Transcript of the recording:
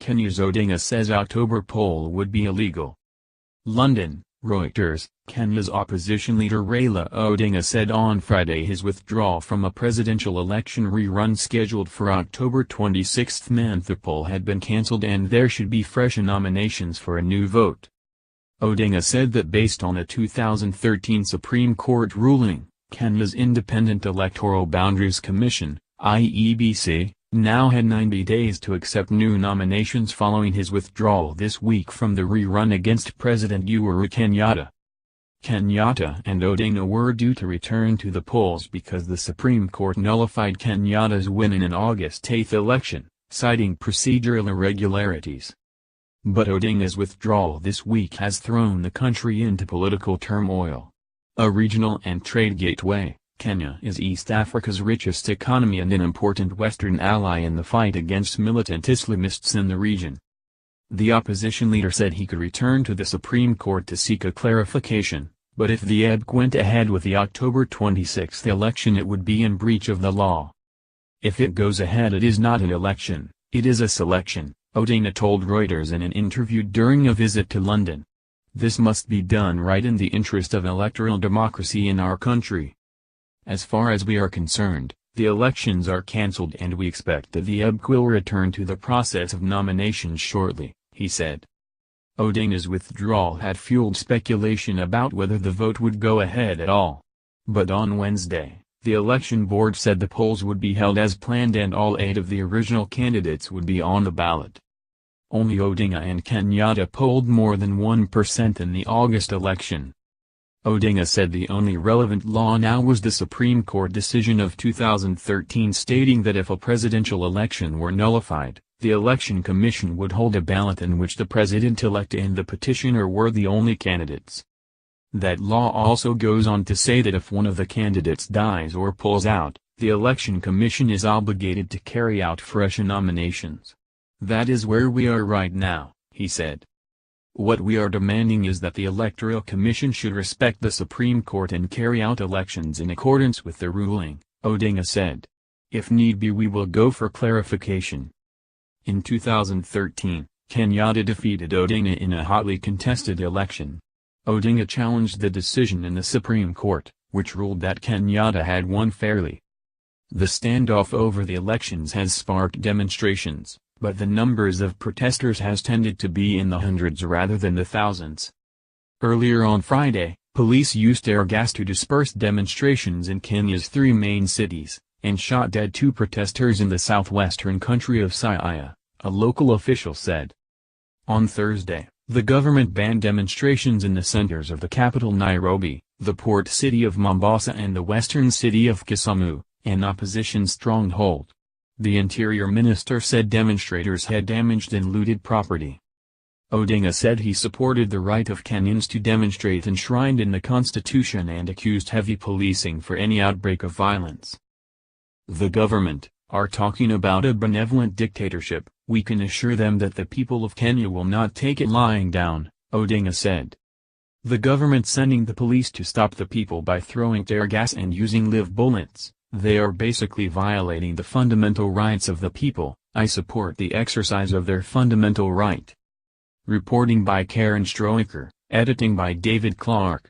Kenya's Odinga says October poll would be illegal. London, Reuters. Kenya's opposition leader Raila Odinga said on Friday his withdrawal from a presidential election rerun scheduled for October 26 meant the poll had been cancelled and there should be fresh nominations for a new vote. Odinga said that based on a 2013 Supreme Court ruling, Kenya's Independent Electoral Boundaries Commission, IEBC, now had 90 days to accept new nominations following his withdrawal this week from the rerun against President Uhuru Kenyatta. Kenyatta and Odinga were due to return to the polls because the Supreme Court nullified Kenyatta's win in an August 8 election, citing procedural irregularities. But Odinga's withdrawal this week has thrown the country into political turmoil. A regional and trade gateway, Kenya is East Africa's richest economy and an important Western ally in the fight against militant Islamists in the region. The opposition leader said he could return to the Supreme Court to seek a clarification, but if the IEBC went ahead with the October 26 election it would be in breach of the law. If it goes ahead it is not an election, it is a selection, Odinga told Reuters in an interview during a visit to London. This must be done right in the interest of electoral democracy in our country. As far as we are concerned, the elections are cancelled and we expect that the IEBC will return to the process of nominations shortly, he said. Odinga's withdrawal had fueled speculation about whether the vote would go ahead at all. But on Wednesday, the election board said the polls would be held as planned and all 8 of the original candidates would be on the ballot. Only Odinga and Kenyatta polled more than 1% in the August election. Odinga said the only relevant law now was the Supreme Court decision of 2013 stating that if a presidential election were nullified, the Election Commission would hold a ballot in which the president-elect and the petitioner were the only candidates. That law also goes on to say that if one of the candidates dies or pulls out, the Election Commission is obligated to carry out fresh nominations. That is where we are right now, he said. What we are demanding is that the Electoral Commission should respect the Supreme Court and carry out elections in accordance with the ruling, Odinga said. If need be we will go for clarification. In 2013, Kenyatta defeated Odinga in a hotly contested election. Odinga challenged the decision in the Supreme Court, which ruled that Kenyatta had won fairly. The standoff over the elections has sparked demonstrations, but the numbers of protesters has tended to be in the hundreds rather than the thousands. Earlier on Friday, police used tear gas to disperse demonstrations in Kenya's 3 main cities, and shot dead 2 protesters in the southwestern country of Siaya, a local official said. On Thursday, the government banned demonstrations in the centers of the capital Nairobi, the port city of Mombasa and the western city of Kisumu, an opposition stronghold. The Interior Minister said demonstrators had damaged and looted property. Odinga said he supported the right of Kenyans to demonstrate enshrined in the Constitution and accused heavy policing for any outbreak of violence. The government are talking about a benevolent dictatorship. We can assure them that the people of Kenya will not take it lying down, Odinga said. The government sending the police to stop the people by throwing tear gas and using live bullets. They are basically violating the fundamental rights of the people. I support the exercise of their fundamental right. Reporting by Karen Stroiker, editing by David Clark.